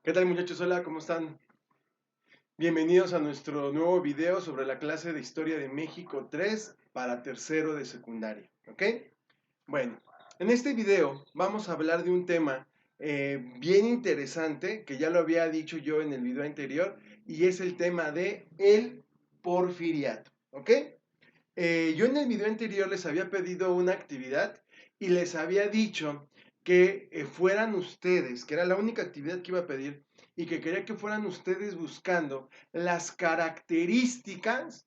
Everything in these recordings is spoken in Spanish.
¿Qué tal muchachos? Hola, ¿cómo están? Bienvenidos a nuestro nuevo video sobre la clase de Historia de México 3 para tercero de secundaria, ¿ok? Bueno, en este video vamos a hablar de un tema bien interesante que ya lo había dicho yo en el video anterior y es el tema de el porfiriato, ¿ok? Yo en el video anterior les había pedido una actividad y les había dicho que fueran ustedes, que era la única actividad que iba a pedir y que quería que fueran ustedes buscando las características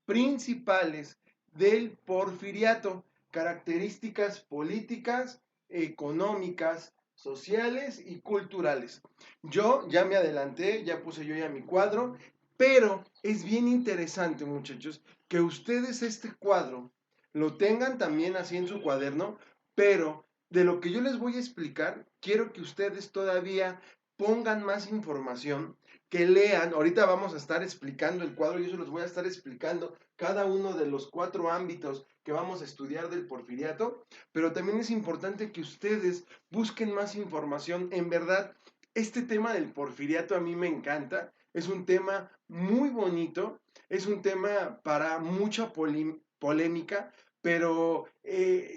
principales del porfiriato, características políticas, económicas, sociales y culturales. Yo ya me adelanté, ya puse yo ya mi cuadro, pero es bien interesante, muchachos, que ustedes este cuadro lo tengan también así en su cuaderno, pero de lo que yo les voy a explicar, quiero que ustedes todavía pongan más información, que lean. Ahorita vamos a estar explicando el cuadro, yo se los voy a estar explicando cada uno de los 4 ámbitos que vamos a estudiar del porfiriato, pero también es importante que ustedes busquen más información. En verdad, este tema del porfiriato a mí me encanta, es un tema muy bonito, es un tema para mucha polémica, pero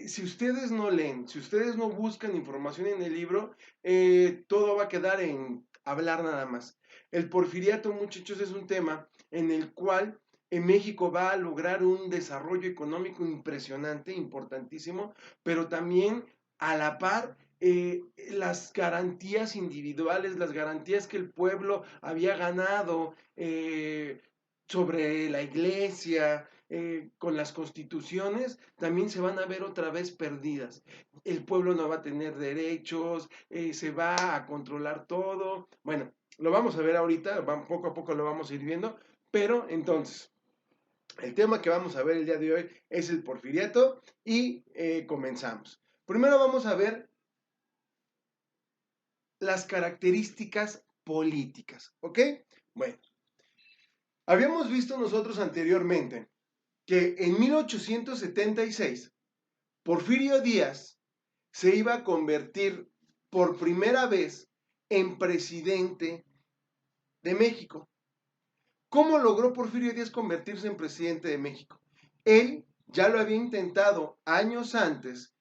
si ustedes no leen, si ustedes no buscan información en el libro, todo va a quedar en hablar nada más. El porfiriato, muchachos, es un tema en el cual en México va a lograr un desarrollo económico impresionante, importantísimo, pero también a la par las garantías individuales, las garantías que el pueblo había ganado sobre la iglesia, con las constituciones, también se van a ver otra vez perdidas. El pueblo no va a tener derechos, se va a controlar todo. Bueno, lo vamos a ver ahorita, poco a poco lo vamos a ir viendo, pero entonces, el tema que vamos a ver el día de hoy es el porfiriato y comenzamos. Primero vamos a ver las características políticas, ¿ok? Bueno, habíamos visto nosotros anteriormente que en 1876 Porfirio Díaz se iba a convertir por primera vez en presidente de México. ¿Cómo logró Porfirio Díaz convertirse en presidente de México? Él ya lo había intentado años antes,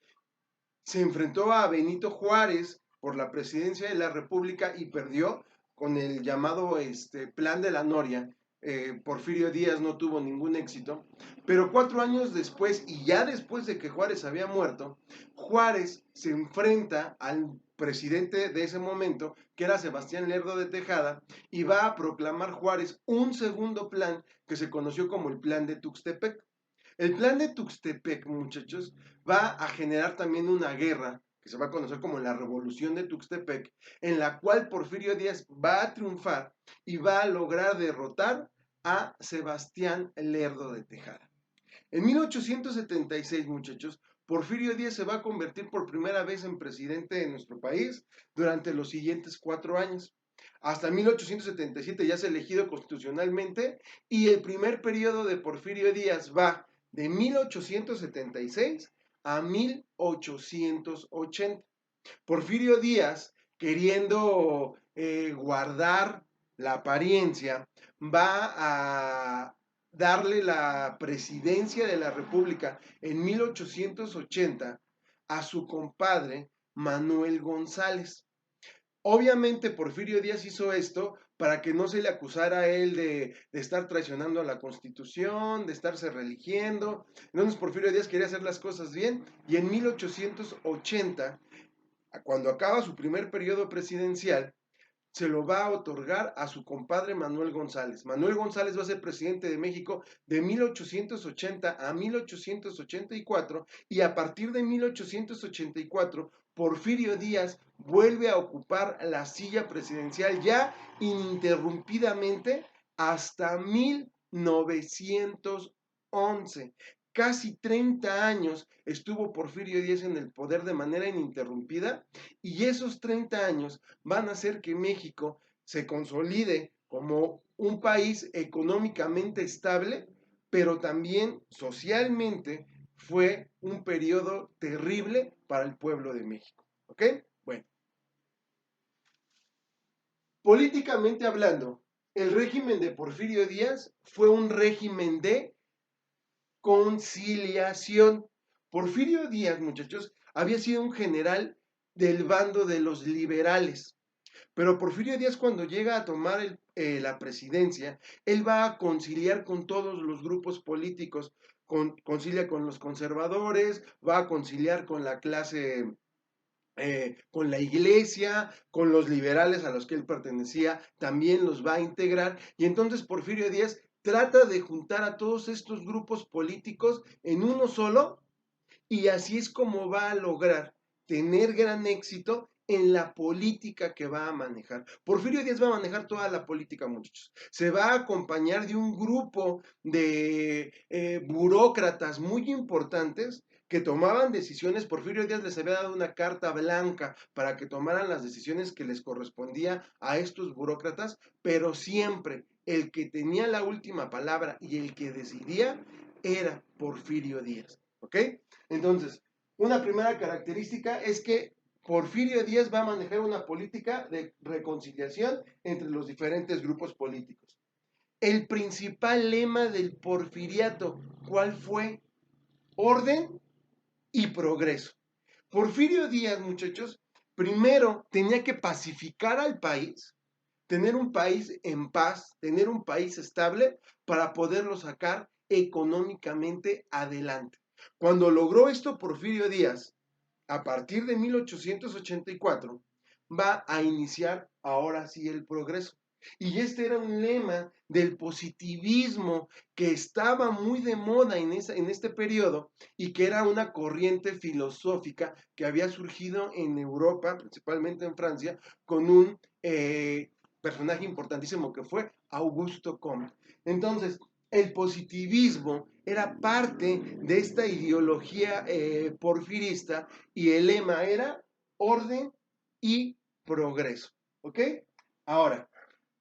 se enfrentó a Benito Juárez por la presidencia de la República y perdió con el llamado Plan de la Noria. Porfirio Díaz no tuvo ningún éxito, pero 4 años después, y ya después de que Juárez había muerto, Juárez se enfrenta al presidente de ese momento, que era Sebastián Lerdo de Tejada, y va a proclamar Juárez un segundo plan que se conoció como el Plan de Tuxtepec. El plan de Tuxtepec, muchachos, va a generar también una guerra que se va a conocer como la Revolución de Tuxtepec, en la cual Porfirio Díaz va a triunfar y va a lograr derrotar a Sebastián Lerdo de Tejada. En 1876, muchachos, Porfirio Díaz se va a convertir por primera vez en presidente de nuestro país durante los siguientes 4 años. Hasta 1877 ya es elegido constitucionalmente y el primer periodo de Porfirio Díaz va de 1876 a 1880. Porfirio Díaz, queriendo guardar la apariencia, va a darle la presidencia de la República en 1880 a su compadre Manuel González. Obviamente Porfirio Díaz hizo esto para que no se le acusara a él de estar traicionando a la Constitución, de estarse religiendo. Entonces Porfirio Díaz quería hacer las cosas bien y en 1880, cuando acaba su primer periodo presidencial, se lo va a otorgar a su compadre Manuel González. Manuel González va a ser presidente de México de 1880 a 1884 y a partir de 1884 Porfirio Díaz vuelve a ocupar la silla presidencial ya ininterrumpidamente hasta 1911. Casi 30 años estuvo Porfirio Díaz en el poder de manera ininterrumpida y esos 30 años van a hacer que México se consolide como un país económicamente estable, pero también socialmente fue un periodo terrible para el pueblo de México. ¿Ok? Bueno, Políticamente hablando, el régimen de Porfirio Díaz fue un régimen de conciliación. Porfirio Díaz, muchachos, había sido un general del bando de los liberales. Pero Porfirio Díaz, cuando llega a tomar la presidencia, él va a conciliar con todos los grupos políticos, concilia con los conservadores, va a conciliar con la clase, con la iglesia, con los liberales a los que él pertenecía, también los va a integrar. Y entonces Porfirio Díaz trata de juntar a todos estos grupos políticos en uno solo, y así es como va a lograr tener gran éxito en la política que va a manejar. Porfirio Díaz va a manejar toda la política, muchachos. Se va a acompañar de un grupo de burócratas muy importantes que tomaban decisiones. Porfirio Díaz les había dado una carta blanca para que tomaran las decisiones que les correspondía a estos burócratas, pero siempre el que tenía la última palabra y el que decidía era Porfirio Díaz. ¿Ok? Entonces, una primera característica es que Porfirio Díaz va a manejar una política de reconciliación entre los diferentes grupos políticos. El principal lema del porfiriato, ¿cuál fue? Orden y progreso. Porfirio Díaz, muchachos, primero tenía que pacificar al país, tener un país en paz, tener un país estable para poderlo sacar económicamente adelante. Cuando logró esto Porfirio Díaz, a partir de 1884, va a iniciar ahora sí el progreso. Y este era un lema del positivismo que estaba muy de moda en este periodo y que era una corriente filosófica que había surgido en Europa, principalmente en Francia, con un personaje importantísimo que fue Augusto Comte. Entonces, el positivismo era parte de esta ideología porfirista y el lema era orden y progreso. ¿Ok? Ahora,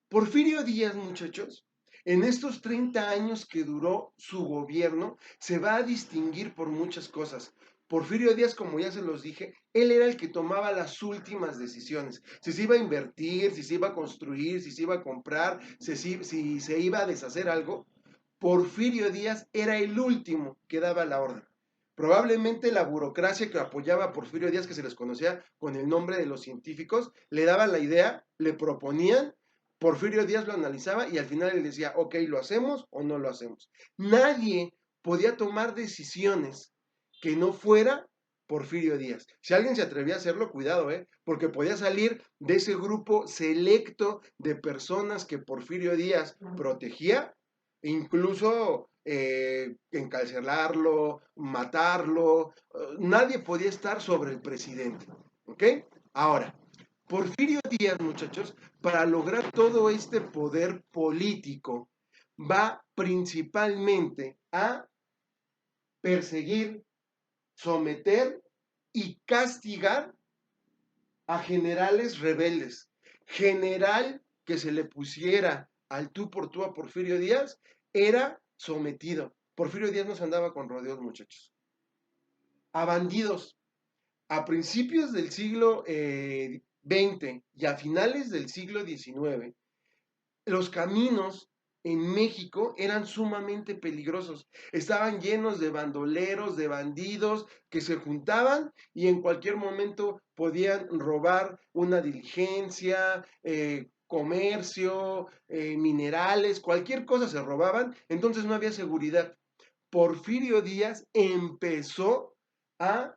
Porfirio Díaz, muchachos, en estos 30 años que duró su gobierno, se va a distinguir por muchas cosas. Porfirio Díaz, como ya se los dije, él era el que tomaba las últimas decisiones. Si se iba a invertir, si se iba a construir, si se iba a comprar, si se iba a deshacer algo, Porfirio Díaz era el último que daba la orden. Probablemente la burocracia que apoyaba a Porfirio Díaz, que se les conocía con el nombre de los científicos, le daban la idea, le proponían, Porfirio Díaz lo analizaba y al final le decía, ok, ¿lo hacemos o no lo hacemos? Nadie podía tomar decisiones que no fuera Porfirio Díaz. Si alguien se atrevía a hacerlo, cuidado, porque podía salir de ese grupo selecto de personas que Porfirio Díaz protegía, incluso encarcelarlo, matarlo. Nadie podía estar sobre el presidente. ¿Ok? Ahora, Porfirio Díaz, muchachos, para lograr todo este poder político, va principalmente a perseguir, someter y castigar a generales rebeldes. General que se le pusiera al tú por tú a Porfirio Díaz era sometido. Porfirio Díaz no se andaba con rodeos, muchachos. A bandidos. A principios del siglo XX y a finales del siglo XIX, los caminos en México eran sumamente peligrosos. Estaban llenos de bandoleros, de bandidos que se juntaban y en cualquier momento podían robar una diligencia, comercio, minerales, cualquier cosa se robaban, entonces no había seguridad. Porfirio Díaz empezó a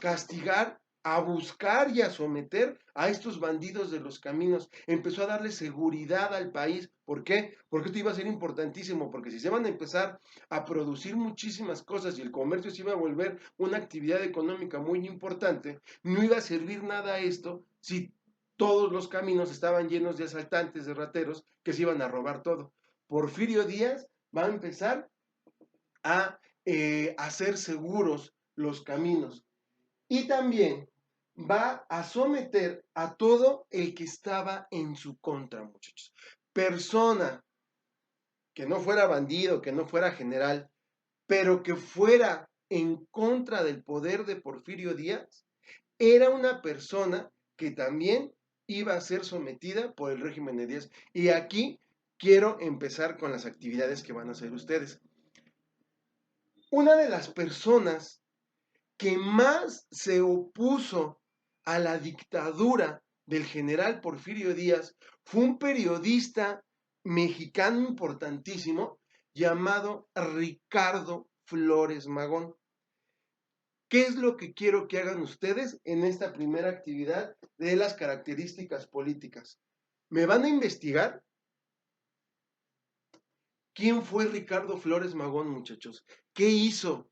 castigar, a buscar y a someter a estos bandidos de los caminos. Empezó a darle seguridad al país. ¿Por qué? Porque esto iba a ser importantísimo, porque si se van a empezar a producir muchísimas cosas y el comercio se iba a volver una actividad económica muy importante, no iba a servir nada esto si todos los caminos estaban llenos de asaltantes, de rateros, que se iban a robar todo. Porfirio Díaz va a empezar a hacer seguros los caminos y también va a someter a todo el que estaba en su contra, muchachos. Persona que no fuera bandido, que no fuera general, pero que fuera en contra del poder de Porfirio Díaz, era una persona que también iba a ser sometida por el régimen de Díaz. Y aquí quiero empezar con las actividades que van a hacer ustedes. Una de las personas que más se opuso a la dictadura del general Porfirio Díaz fue un periodista mexicano importantísimo llamado Ricardo Flores Magón. ¿Qué es lo que quiero que hagan ustedes en esta primera actividad de las características políticas? Me van a investigar quién fue Ricardo Flores Magón, muchachos. ¿Qué hizo?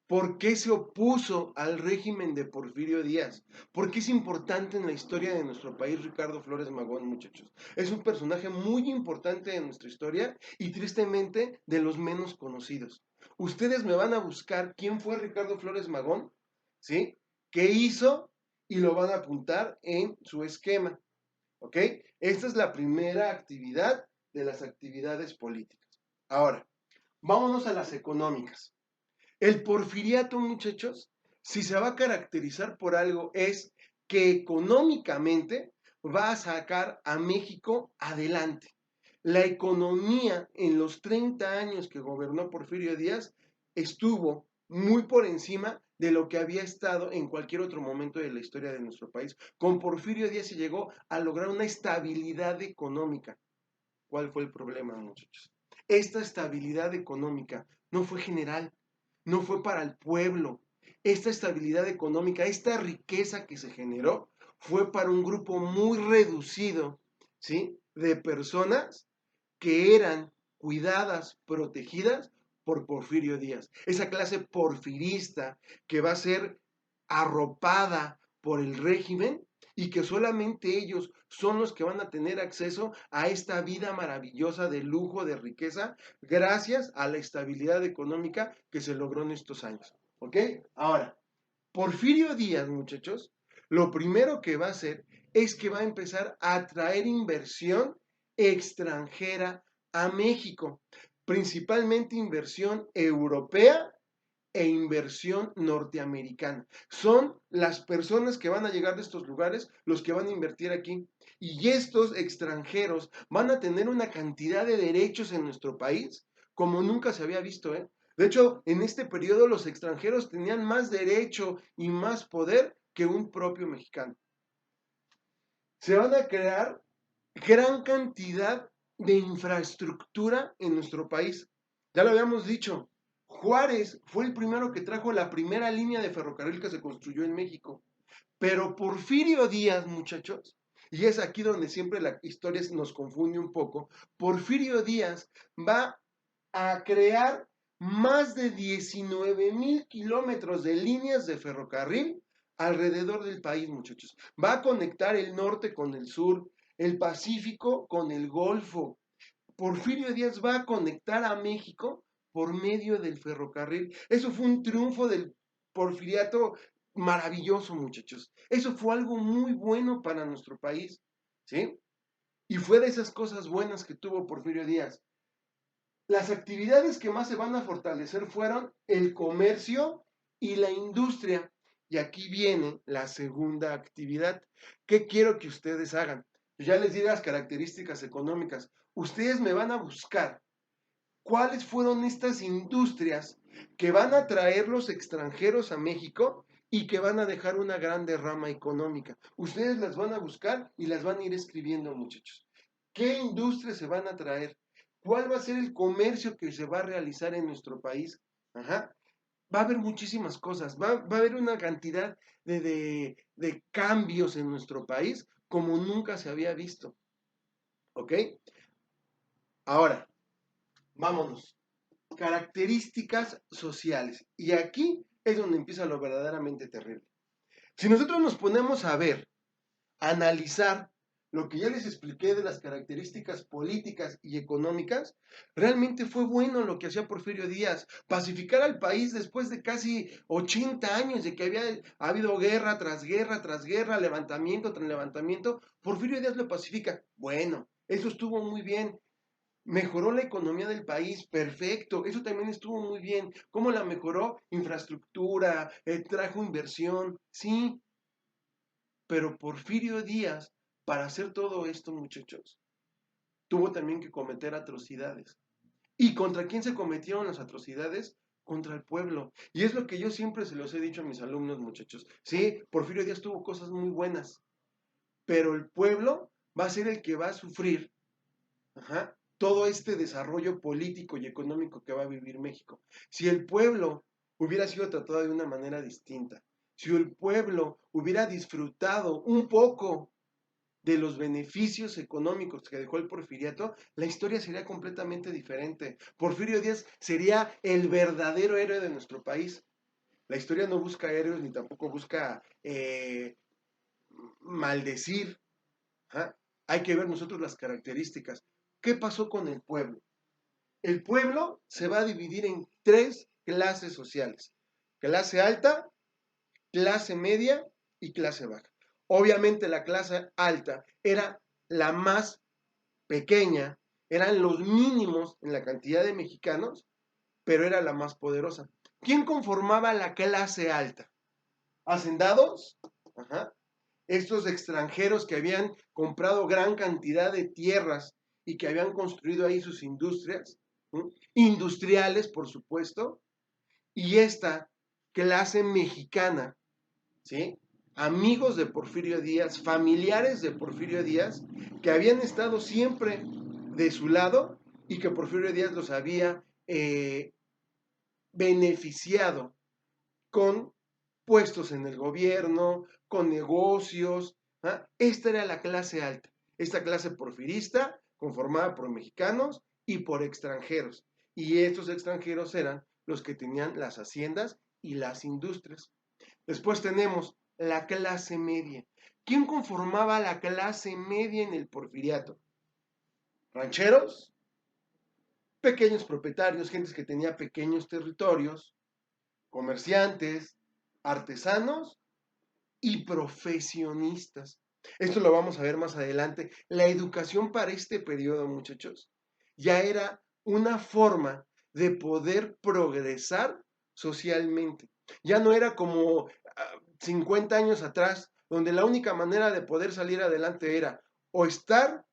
¿Por qué se opuso al régimen de Porfirio Díaz? ¿Por qué es importante en la historia de nuestro país Ricardo Flores Magón, muchachos? Es un personaje muy importante en nuestra historia y tristemente de los menos conocidos. Ustedes me van a buscar quién fue Ricardo Flores Magón, ¿sí? ¿Qué hizo? Y lo van a apuntar en su esquema, ¿ok? Esta es la primera actividad de las actividades políticas. Ahora, vámonos a las económicas. El porfiriato, muchachos, si se va a caracterizar por algo, es que económicamente va a sacar a México adelante. La economía en los 30 años que gobernó Porfirio Díaz estuvo muy por encima de lo que había estado en cualquier otro momento de la historia de nuestro país. Con Porfirio Díaz se llegó a lograr una estabilidad económica. ¿Cuál fue el problema, muchachos? Esta estabilidad económica no fue general, no fue para el pueblo. Esta estabilidad económica, esta riqueza que se generó, fue para un grupo muy reducido, ¿sí? De personas que eran cuidadas, protegidas por Porfirio Díaz. Esa clase porfirista que va a ser arropada por el régimen y que solamente ellos son los que van a tener acceso a esta vida maravillosa de lujo, de riqueza, gracias a la estabilidad económica que se logró en estos años. ¿Ok? Ahora, Porfirio Díaz, muchachos, lo primero que va a hacer es que va a empezar a atraer inversión extranjera a México, principalmente inversión europea e inversión norteamericana. Son las personas que van a llegar de estos lugares los que van a invertir aquí. Y estos extranjeros van a tener una cantidad de derechos en nuestro país como nunca se había visto, ¿eh? De hecho, en este periodo los extranjeros tenían más derecho y más poder que un propio mexicano. Se van a crear gran cantidad de infraestructura en nuestro país. Ya lo habíamos dicho, Juárez fue el primero que trajo la primera línea de ferrocarril que se construyó en México. Pero Porfirio Díaz, muchachos, y es aquí donde siempre la historia nos confunde un poco, Porfirio Díaz va a crear más de 19,000 kilómetros de líneas de ferrocarril alrededor del país, muchachos. Va a conectar el norte con el sur, el Pacífico con el Golfo. Porfirio Díaz va a conectar a México por medio del ferrocarril. Eso fue un triunfo del porfiriato maravilloso, muchachos. Eso fue algo muy bueno para nuestro país, ¿sí? Y fue de esas cosas buenas que tuvo Porfirio Díaz. Las actividades que más se van a fortalecer fueron el comercio y la industria. Y aquí viene la segunda actividad. ¿Qué quiero que ustedes hagan? Ya les di las características económicas. Ustedes me van a buscar cuáles fueron estas industrias que van a traer los extranjeros a México y que van a dejar una gran derrama económica. Ustedes las van a buscar y las van a ir escribiendo, muchachos. ¿Qué industrias se van a traer? ¿Cuál va a ser el comercio que se va a realizar en nuestro país? Ajá. Va a haber muchísimas cosas, va a haber una cantidad de cambios en nuestro país como nunca se había visto. ¿Ok? Ahora, vámonos. Características sociales. Y aquí es donde empieza lo verdaderamente terrible. Si nosotros nos ponemos a ver, a analizar lo que ya les expliqué de las características políticas y económicas, realmente fue bueno lo que hacía Porfirio Díaz, pacificar al país después de casi 80 años de que había habido guerra tras guerra tras guerra, levantamiento tras levantamiento. Porfirio Díaz lo pacifica. Bueno, eso estuvo muy bien. Mejoró la economía del país, perfecto, eso también estuvo muy bien. ¿Cómo la mejoró? Infraestructura, trajo inversión, sí, pero Porfirio Díaz para hacer todo esto, muchachos, tuvo también que cometer atrocidades. ¿Y contra quién se cometieron las atrocidades? Contra el pueblo. Y es lo que yo siempre se los he dicho a mis alumnos, muchachos. Sí, Porfirio Díaz tuvo cosas muy buenas, pero el pueblo va a ser el que va a sufrir, ajá, todo este desarrollo político y económico que va a vivir México. Si el pueblo hubiera sido tratado de una manera distinta, si el pueblo hubiera disfrutado un poco de los beneficios económicos que dejó el porfiriato, la historia sería completamente diferente. Porfirio Díaz sería el verdadero héroe de nuestro país. La historia no busca héroes ni tampoco busca maldecir. ¿Ah? Hay que ver nosotros las características. ¿Qué pasó con el pueblo? El pueblo se va a dividir en tres clases sociales. Clase alta, clase media y clase baja. Obviamente la clase alta era la más pequeña, eran los mínimos en la cantidad de mexicanos, pero era la más poderosa. ¿Quién conformaba la clase alta? Hacendados, ajá, estos extranjeros que habían comprado gran cantidad de tierras y que habían construido ahí sus industrias, ¿sí? Industriales, por supuesto, y esta clase mexicana, ¿sí? Amigos de Porfirio Díaz, familiares de Porfirio Díaz, que habían estado siempre de su lado y que Porfirio Díaz los había beneficiado con puestos en el gobierno, con negocios. ¿Ah? Esta era la clase alta, esta clase porfirista conformada por mexicanos y por extranjeros. Y estos extranjeros eran los que tenían las haciendas y las industrias. Después tenemos la clase media. ¿Quién conformaba la clase media en el porfiriato? Rancheros, pequeños propietarios, gentes que tenía pequeños territorios, comerciantes, artesanos y profesionistas. Esto lo vamos a ver más adelante. La educación para este periodo, muchachos, ya era una forma de poder progresar socialmente. Ya no era como 50 años atrás, donde la única manera de poder salir adelante era o estar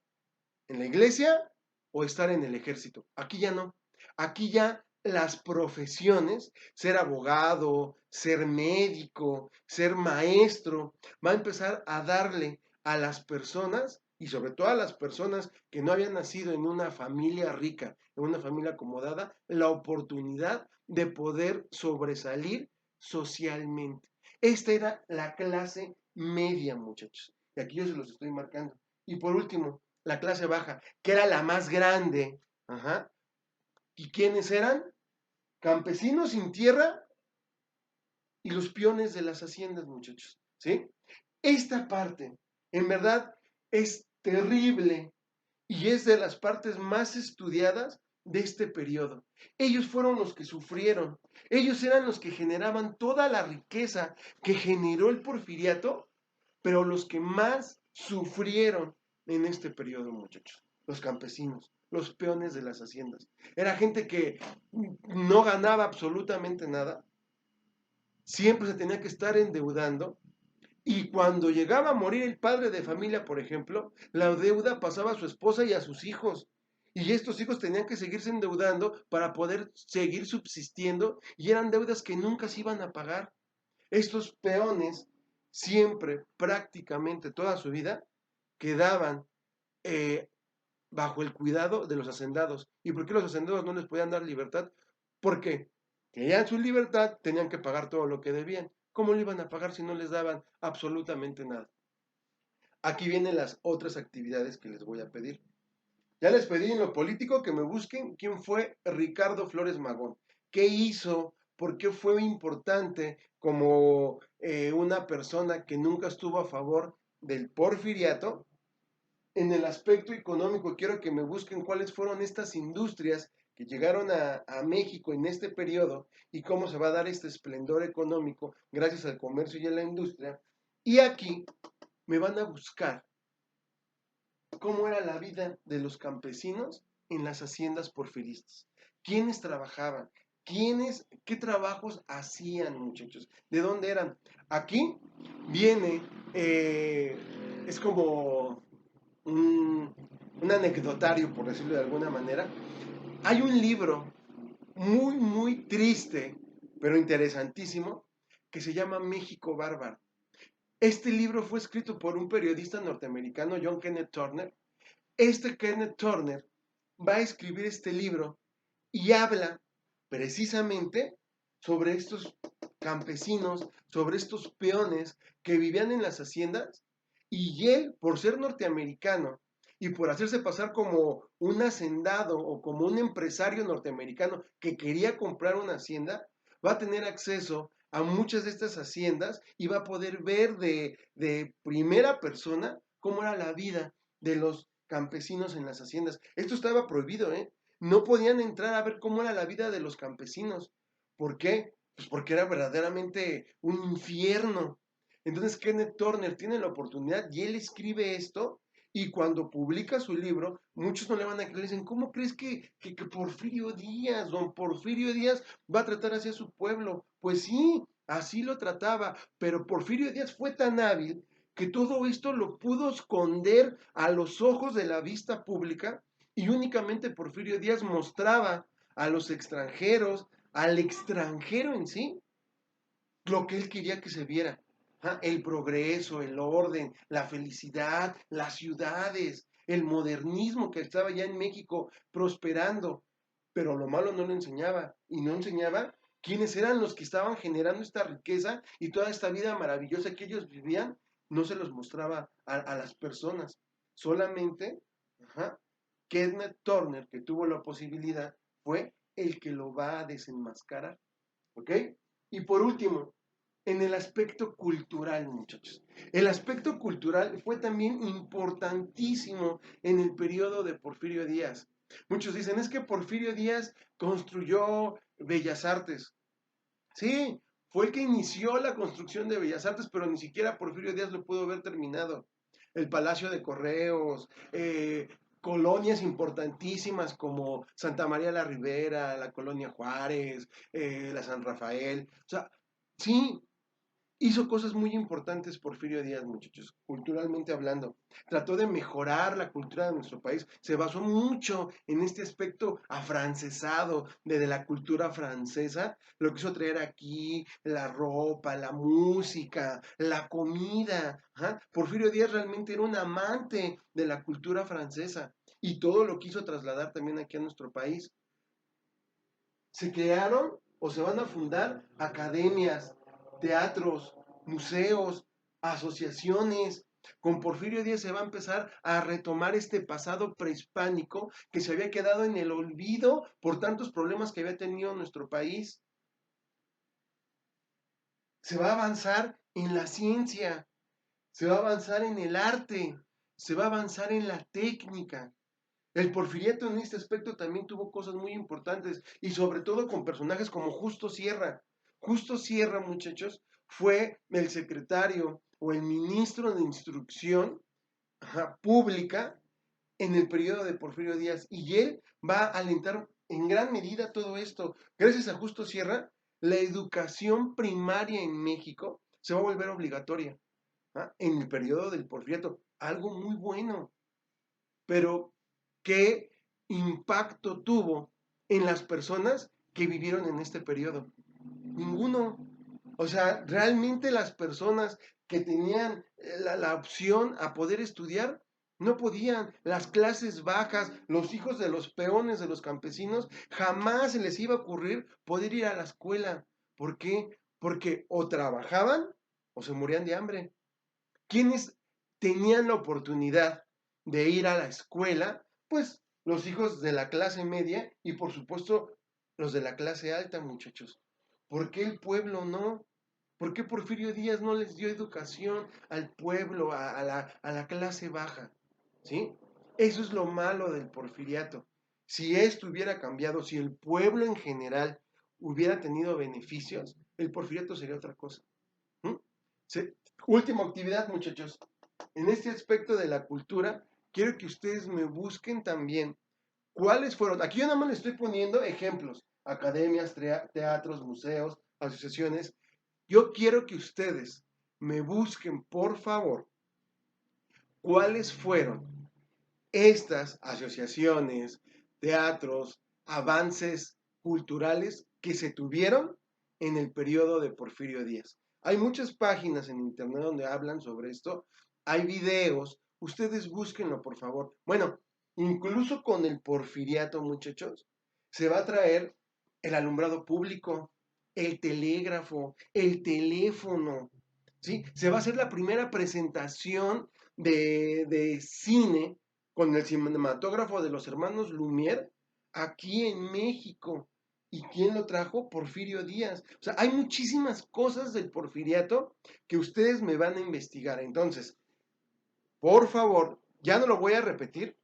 en la iglesia o estar en el ejército. Aquí ya no. Aquí ya las profesiones, ser abogado, ser médico, ser maestro, va a empezar a darle a las personas y sobre todo a las personas que no habían nacido en una familia rica, en una familia acomodada, la oportunidad de poder sobresalir socialmente. Esta era la clase media, muchachos. Y aquí yo se los estoy marcando. Y por último, la clase baja, que era la más grande. Ajá. ¿Y quiénes eran? Campesinos sin tierra y los peones de las haciendas, muchachos. ¿Sí? Esta parte, en verdad, es terrible y es de las partes más estudiadas de este periodo. Ellos fueron los que sufrieron. Ellos eran los que generaban toda la riqueza que generó el porfiriato, pero los que más sufrieron en este periodo, muchachos, los campesinos, los peones de las haciendas. Era gente que no ganaba absolutamente nada, siempre se tenía que estar endeudando, y cuando llegaba a morir el padre de familia, por ejemplo, la deuda pasaba a su esposa y a sus hijos. Y estos hijos tenían que seguirse endeudando para poder seguir subsistiendo y eran deudas que nunca se iban a pagar. Estos peones siempre, prácticamente toda su vida, quedaban eh, bajo el cuidado de los hacendados. ¿Y por qué los hacendados no les podían dar libertad? Porque querían su libertad, tenían que pagar todo lo que debían. ¿Cómo lo iban a pagar si no les daban absolutamente nada? Aquí vienen las otras actividades que les voy a pedir. Ya les pedí en lo político que me busquen quién fue Ricardo Flores Magón. ¿Qué hizo? ¿Por qué fue importante como una persona que nunca estuvo a favor del porfiriato? En el aspecto económico, quiero que me busquen cuáles fueron estas industrias que llegaron a México en este periodo y cómo se va a dar este esplendor económico gracias al comercio y a la industria. Y aquí me van a buscar cómo era la vida de los campesinos en las haciendas porfiristas. ¿Quiénes trabajaban? ¿Qué trabajos hacían, muchachos? ¿De dónde eran? Aquí viene es como un, un anecdotario, por decirlo de alguna manera. Hay un libro muy, muy triste, pero interesantísimo, que se llama México Bárbaro. Este libro fue escrito por un periodista norteamericano, John Kenneth Turner. Este Kenneth Turner va a escribir este libro y habla precisamente sobre estos campesinos, sobre estos peones que vivían en las haciendas, y él, por ser norteamericano y por hacerse pasar como un hacendado o como un empresario norteamericano que quería comprar una hacienda, va a tener acceso a muchas de estas haciendas y va a poder ver de primera persona cómo era la vida de los campesinos en las haciendas. Esto estaba prohibido, ¿eh? No podían entrar a ver cómo era la vida de los campesinos. ¿Por qué? Pues porque era verdaderamente un infierno. Entonces Kenneth Turner tiene la oportunidad y él escribe esto, y cuando publica su libro, muchos no le van a creer, dicen, ¿cómo crees que Porfirio Díaz, don Porfirio Díaz, va a tratar así a su pueblo? Pues sí, así lo trataba, pero Porfirio Díaz fue tan hábil que todo esto lo pudo esconder a los ojos de la vista pública, y únicamente Porfirio Díaz mostraba a los extranjeros, al extranjero en sí, lo que él quería que se viera. El progreso, el orden, la felicidad, las ciudades, el modernismo que estaba ya en México prosperando. Pero lo malo no lo enseñaba, y no enseñaba quiénes eran los que estaban generando esta riqueza y toda esta vida maravillosa que ellos vivían. No se los mostraba a las personas. Solamente Kenneth Turner, que tuvo la posibilidad, fue el que lo va a desenmascarar. ¿Ok? Y por último, en el aspecto cultural, muchachos. El aspecto cultural fue también importantísimo en el periodo de Porfirio Díaz. Muchos dicen, es que Porfirio Díaz construyó Bellas Artes. Sí, fue el que inició la construcción de Bellas Artes, pero ni siquiera Porfirio Díaz lo pudo haber terminado. El Palacio de Correos, colonias importantísimas como Santa María la Ribera, la Colonia Juárez, la San Rafael. O sea, sí, hizo cosas muy importantes Porfirio Díaz, muchachos, culturalmente hablando. Trató de mejorar la cultura de nuestro país. Se basó mucho en este aspecto afrancesado de la cultura francesa. Lo quiso traer aquí, la ropa, la música, la comida. Porfirio Díaz realmente era un amante de la cultura francesa y todo lo quiso trasladar también aquí a nuestro país. Se crearon o se van a fundar academias, teatros, museos, asociaciones. Con Porfirio Díaz se va a empezar a retomar este pasado prehispánico que se había quedado en el olvido por tantos problemas que había tenido nuestro país. Se va a avanzar en la ciencia, se va a avanzar en el arte, se va a avanzar en la técnica. El Porfiriato en este aspecto también tuvo cosas muy importantes, y sobre todo con personajes como Justo Sierra. Justo Sierra, muchachos, fue el secretario o el ministro de Instrucción Pública en el periodo de Porfirio Díaz, y él va a alentar en gran medida todo esto. Gracias a Justo Sierra, la educación primaria en México se va a volver obligatoria en el periodo del Porfiriato. Algo muy bueno. Pero ¿qué impacto tuvo en las personas que vivieron en este periodo? Ninguno. O sea, realmente las personas que tenían la opción a poder estudiar, no podían. Las clases bajas, los hijos de los peones, de los campesinos, jamás se les iba a ocurrir poder ir a la escuela. ¿Por qué? Porque o trabajaban o se morían de hambre. ¿Quiénes tenían la oportunidad de ir a la escuela? Pues los hijos de la clase media y por supuesto los de la clase alta, muchachos. ¿Por qué el pueblo no? ¿Por qué Porfirio Díaz no les dio educación al pueblo, a la clase baja? ¿Sí? Eso es lo malo del porfiriato. Si esto hubiera cambiado, si el pueblo en general hubiera tenido beneficios, el porfiriato sería otra cosa. ¿Mm? Última actividad, muchachos. En este aspecto de la cultura, quiero que ustedes me busquen también cuáles fueron. Aquí yo nada más les estoy poniendo ejemplos: academias, teatros, museos, asociaciones. Yo quiero que ustedes me busquen, por favor, cuáles fueron estas asociaciones, teatros, avances culturales que se tuvieron en el periodo de Porfirio Díaz. Hay muchas páginas en internet donde hablan sobre esto, hay videos, ustedes búsquenlo por favor. Bueno, incluso con el porfiriato, muchachos, se va a traer el alumbrado público, el telégrafo, el teléfono, ¿sí? Se va a hacer la primera presentación de cine con el cinematógrafo de los hermanos Lumière aquí en México. ¿Y quién lo trajo? Porfirio Díaz. O sea, hay muchísimas cosas del porfiriato que ustedes me van a investigar. Entonces, por favor, ya no lo voy a repetir,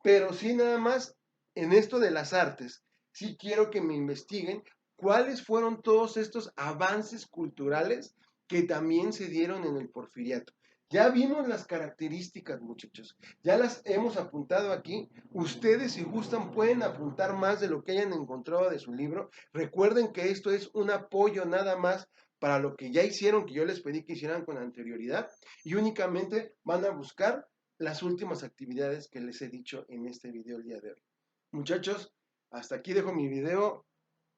pero sí nada más en esto de las artes, sí quiero que me investiguen cuáles fueron todos estos avances culturales que también se dieron en el porfiriato. Ya vimos las características, muchachos. Ya las hemos apuntado aquí. Ustedes, si gustan, pueden apuntar más de lo que hayan encontrado de su libro. Recuerden que esto es un apoyo nada más para lo que ya hicieron, que yo les pedí que hicieran con anterioridad, y únicamente van a buscar las últimas actividades que les he dicho en este video el día de hoy. Muchachos, hasta aquí dejo mi video.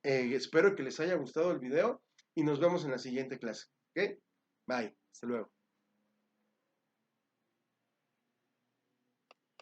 Espero que les haya gustado el video y nos vemos en la siguiente clase. ¿Ok? Bye. Hasta luego.